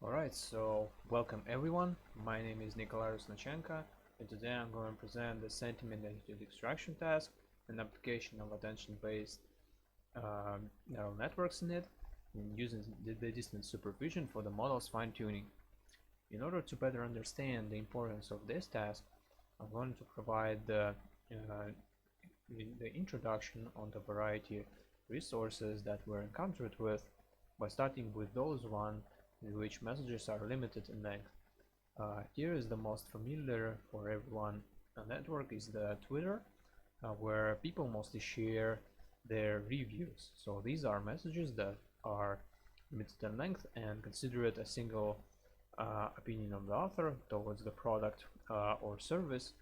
Alright, so welcome everyone. My name is Nikolai Rusnachenko, and today I'm going to present the sentiment attitude extraction task, an application of attention-based neural networks in it, and using the distance supervision for the model's fine-tuning. In order to better understand the importance of this task, I'm going to provide the introduction on the variety of resources that we're encountered with, by starting with those one in which messages are limited in length. Here is the most familiar for everyone network is the Twitter, where people mostly share their reviews. So these are messages that are limited in length and consider it a single opinion of the author towards the product or service.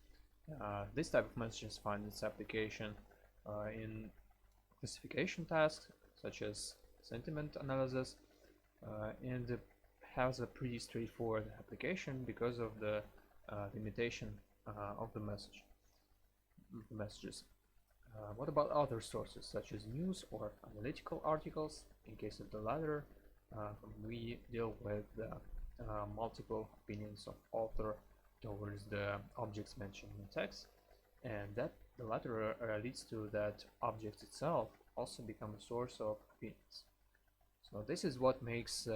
This type of messages find its application in classification tasks such as sentiment analysis, and has a pretty straightforward application because of the limitation of the messages. What about other sources such as news or analytical articles? In case of the latter, we deal with the multiple opinions of author towards the objects mentioned in text, and that the latter leads to that object itself also become a source of opinions. So this is what makes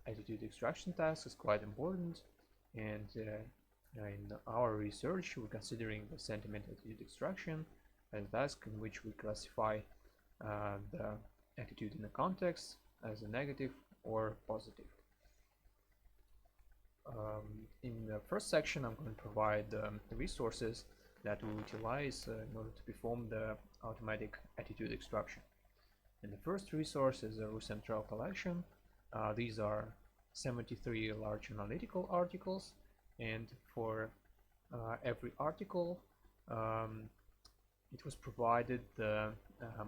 attitude extraction tasks quite important, and in our research we're considering the sentiment attitude extraction as a task in which we classify the attitude in a context as a negative or positive. In the first section I'm going to provide the resources that we utilize in order to perform the automatic attitude extraction. And the first resource is a RUCentral collection. These are 73 large analytical articles, and for every article it was provided the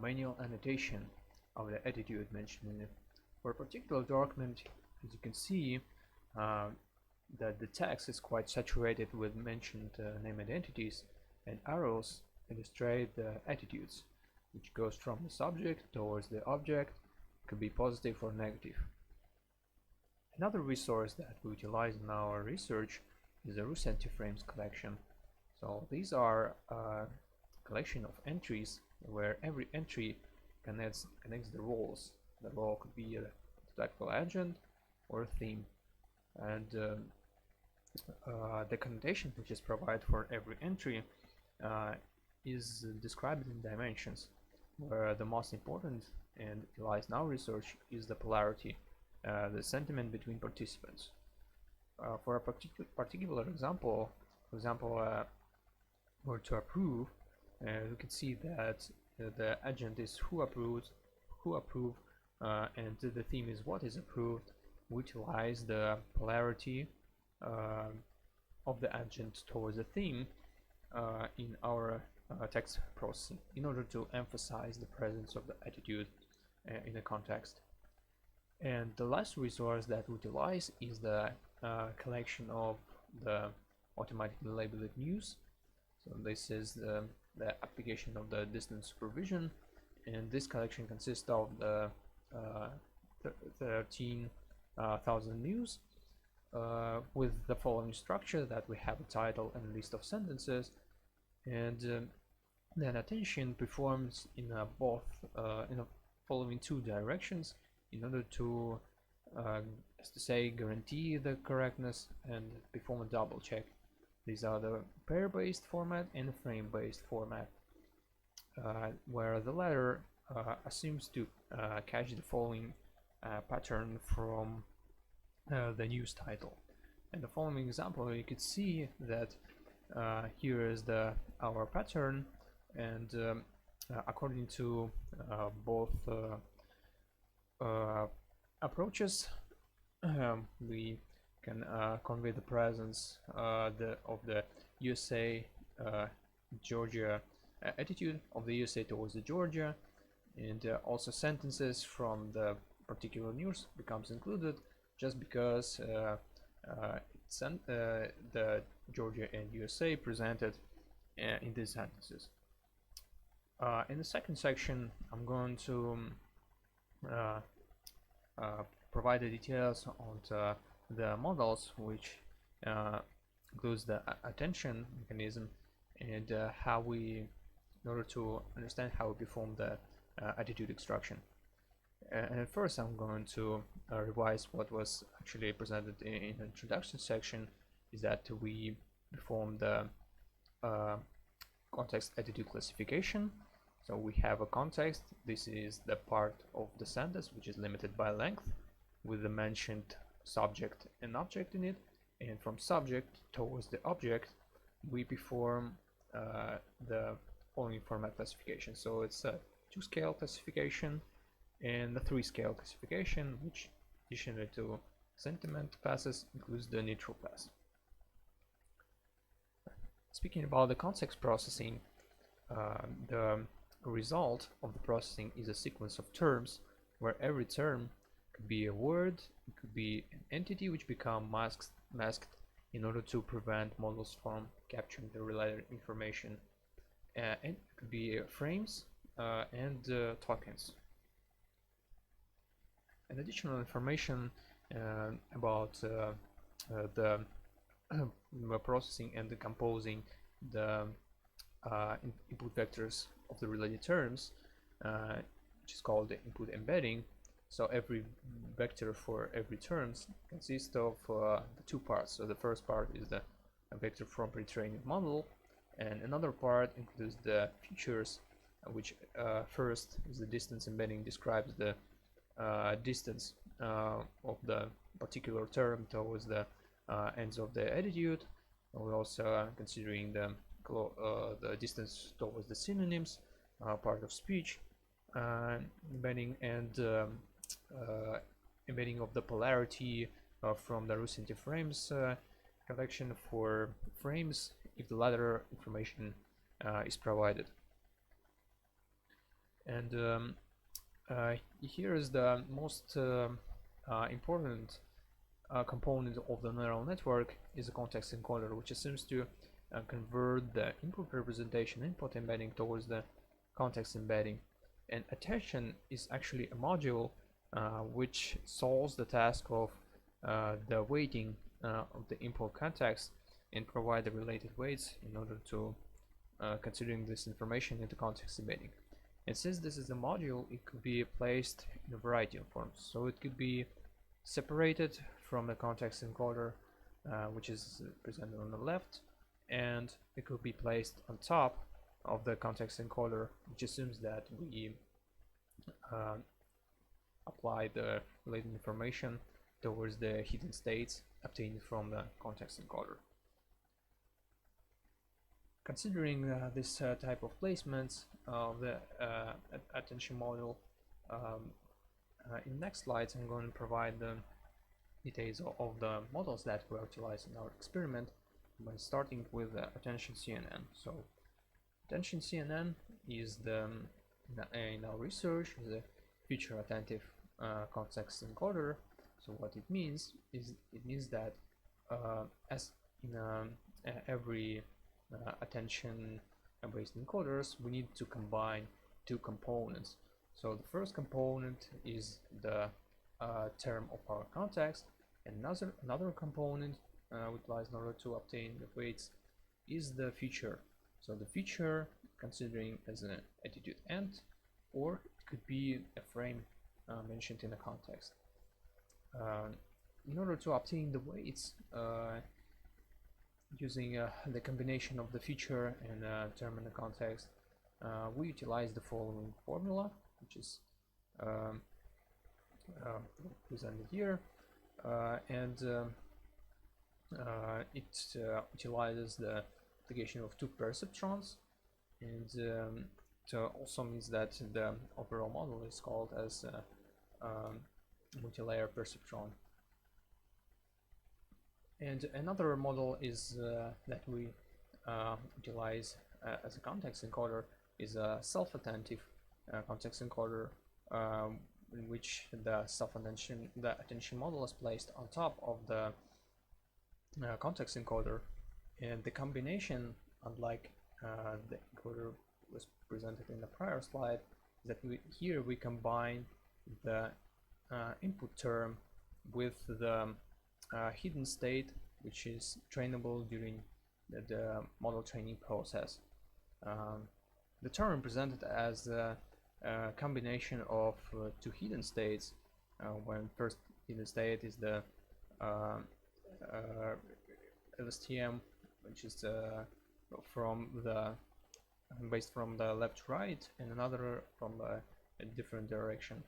manual annotation of the attitude mentioned in it. For a particular document, as you can see, that the text is quite saturated with mentioned named entities, and arrows illustrate the attitudes, which goes from the subject towards the object, could be positive or negative. Another resource that we utilize in our research is the RUCentiFrames collection. So these are a collection of entries where every entry connects the roles. The role could be a tactile agent or a theme, and the connotation which is provided for every entry is described in dimensions, where the most important and lies in our research is the polarity, the sentiment between participants. For a particular example, or to approve, we can see that the agent is who approve, and the theme is what is approved, which lies the polarity of the agent towards the theme in our text processing, in order to emphasize the presence of the attitude in a context. And the last resource that we utilize is the collection of the automatically labeled news. So this is the application of the distance supervision, and this collection consists of the 13,000 news with the following structure: that we have a title and a list of sentences, and the annotation performs in both in the following two directions in order to, as to say, guarantee the correctness and perform a double check. These are the pair-based format and the frame-based format, where the latter assumes to catch the following pattern from the news title. And the following example, you could see that here is our pattern, and according to both approaches, we can convey the presence of the USA Georgia attitude of the USA towards the Georgia, and also sentences from the particular news becomes included just because the Georgia and USA presented in these sentences. In the second section, I'm going to provide the details on the the models, which includes the attention mechanism, and in order to understand how we perform the attitude extraction. And first I'm going to revise what was actually presented in the introduction section, is that we perform the context attitude classification. So we have a context. This is the part of the sentence which is limited by length, with the mentioned subject and object in it, and from subject towards the object we perform the following format classification. So it's a 2-scale classification and the 3-scale classification, which additionally to sentiment classes includes the neutral class. Speaking about the context processing, the result of the processing is a sequence of terms where every term could be a word, it could be an entity which become masked in order to prevent models from capturing the related information, and it could be frames and tokens. And additional information about the processing and decomposing the input vectors of the related terms, which is called the input embedding. So every vector for every terms consists of the 2 parts. So the first part is the vector from pre-trained model, and another part includes the features, which first is the distance embedding, describes the distance of the particular term towards the ends of the attitude. We're also considering the distance towards the synonyms, part of speech, embedding, and embedding of the polarity from the recent frames collection for frames if the latter information is provided. And here is the most important component of the neural network, is a context encoder, which assumes to convert the input representation input embedding towards the context embedding. And attention is actually a module which solves the task of the weighting of the input context and provide the related weights in order to considering this information in the context embedding. And since this is a module, it could be placed in a variety of forms. So it could be separated from the context encoder, which is presented on the left, and it could be placed on top of the context encoder, which assumes that we apply the related information towards the hidden states obtained from the context encoder. Considering this type of placements of the attention module, in next slides I'm going to provide the details of the models that were utilized in our experiment, by starting with attention CNN. So attention CNN is in our research is a feature attentive context encoder. So what it means is that as in every attention based encoders, we need to combine 2 components. So the first component is the term of our context, and another component utilized in order to obtain the weights is the feature. So the feature considering as an attitude end, or it could be a frame mentioned in the context. In order to obtain the weights using the combination of the feature and term in the context, we utilize the following formula, which is presented here, and it utilizes the application of 2 perceptrons, and it also means that the overall model is called as multi-layer perceptron. And another model is that we utilize as a context encoder is a self-attentive context encoder, in which the attention model is placed on top of the context encoder, and the combination, unlike the encoder was presented in the prior slide, is that here we combine the input term with the hidden state which is trainable during the model training process. The term represented as a combination of two hidden states, when first hidden state is the LSTM, which is from the based from the left to right, and another from a different direction.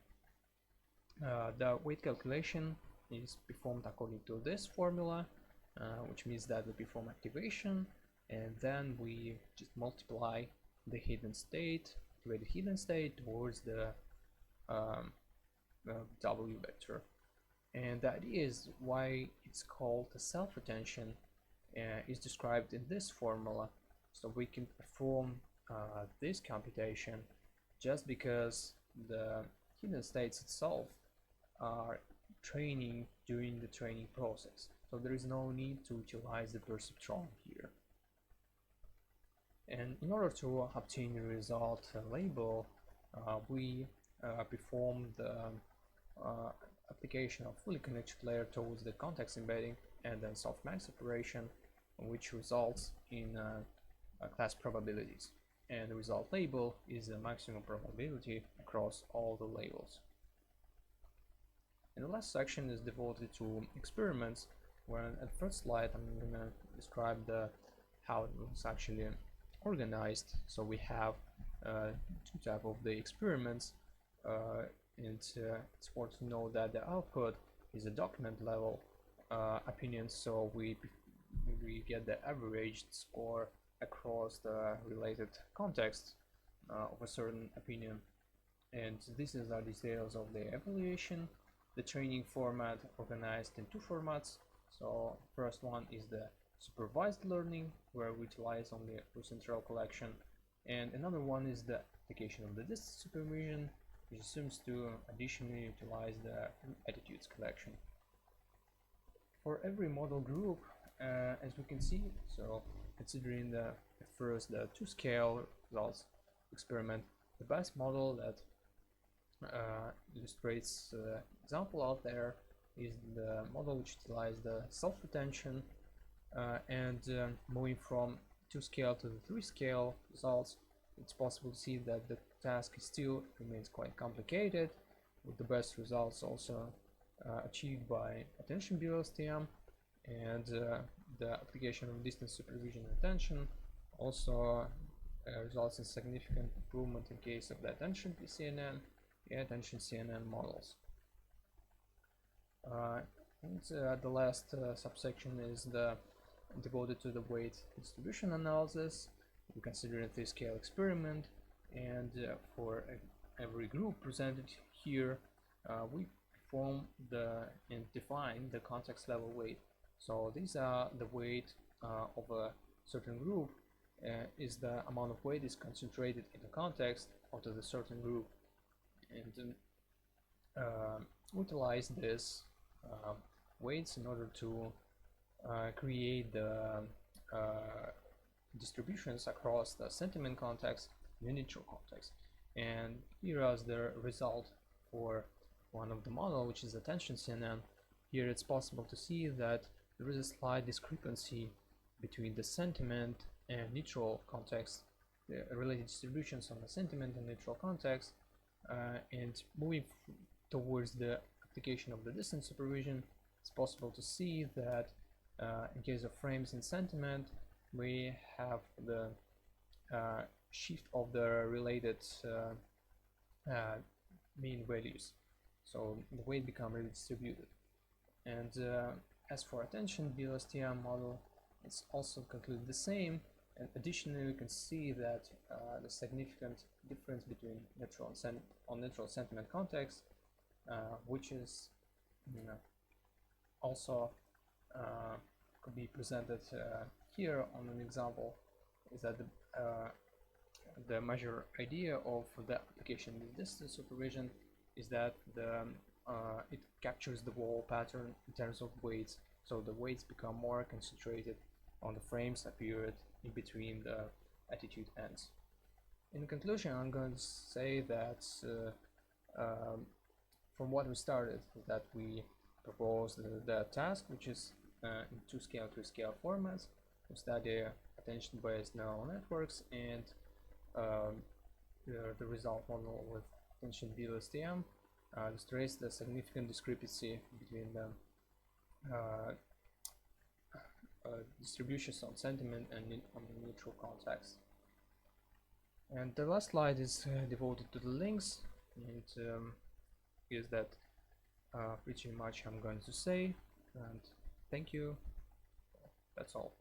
The weight calculation is performed according to this formula, which means that we perform activation and then we just multiply the hidden state, activated hidden state, towards the W vector. And the idea is why it's called a self-retention is described in this formula. So we can perform this computation just because the hidden states itself are training during the training process. So there is no need to utilize the perceptron here. And in order to obtain a result label, we perform the application of fully connected layer towards the context embedding and then softmax operation, which results in class probabilities. And the result label is the maximum probability across all the labels. And the last section is devoted to experiments, where at first slide I'm going to describe how it was actually organized. So we have two types of the experiments, and it's important to know that the output is a document level opinion, so we get the averaged score across the related context of a certain opinion. And this is the details of the evaluation. The training format organized in two formats. So first one is the supervised learning, where we utilize only the central collection, and another one is the application of the distance supervision, which assumes to additionally utilize the attitudes collection. For every model group, as we can see, so considering the two-scale results experiment, the best model that illustrates example out there is the model which utilizes the self-retention, and moving from 2-scale to the 3-scale results, it's possible to see that the task still remains quite complicated, with the best results also achieved by attention BLSTM, and the application of distance supervision and attention also results in significant improvement in case of the attention CNN and attention CNN models. The last subsection is devoted to the weight distribution analysis. We consider a 3-scale experiment, and for every group presented here, we perform and define the context level weight. So these are the weight of a certain group, is the amount of weight is concentrated in the context of the certain group, and utilize this weights in order to create the distributions across the sentiment context and the neutral context. And here is the result for one of the model, which is attention CNN. Here it's possible to see that there is a slight discrepancy between the sentiment and neutral context, the related distributions on the sentiment and neutral context, and moving towards the application of the distance supervision, it's possible to see that in case of frames in sentiment, we have the shift of the related mean values, so the weight become really distributed. And as for attention BLSTM model, it's also concluded the same, and additionally we can see that the significant difference between neutral and neutral sentiment context, which is also could be presented here on an example, is that the major idea of the application of distance supervision is that it captures the wall pattern in terms of weights, so the weights become more concentrated on the frames appeared in between the attitude ends. In conclusion, I'm going to say that from what we started, that we propose the task, which is in 2-scale, 3-scale formats, to study attention-based neural networks, and the result model with attention VLSTM illustrates the significant discrepancy between the distributions on sentiment and on the neutral context. And the last slide is devoted to the links, and is that pretty much I'm going to say, and thank you. That's all.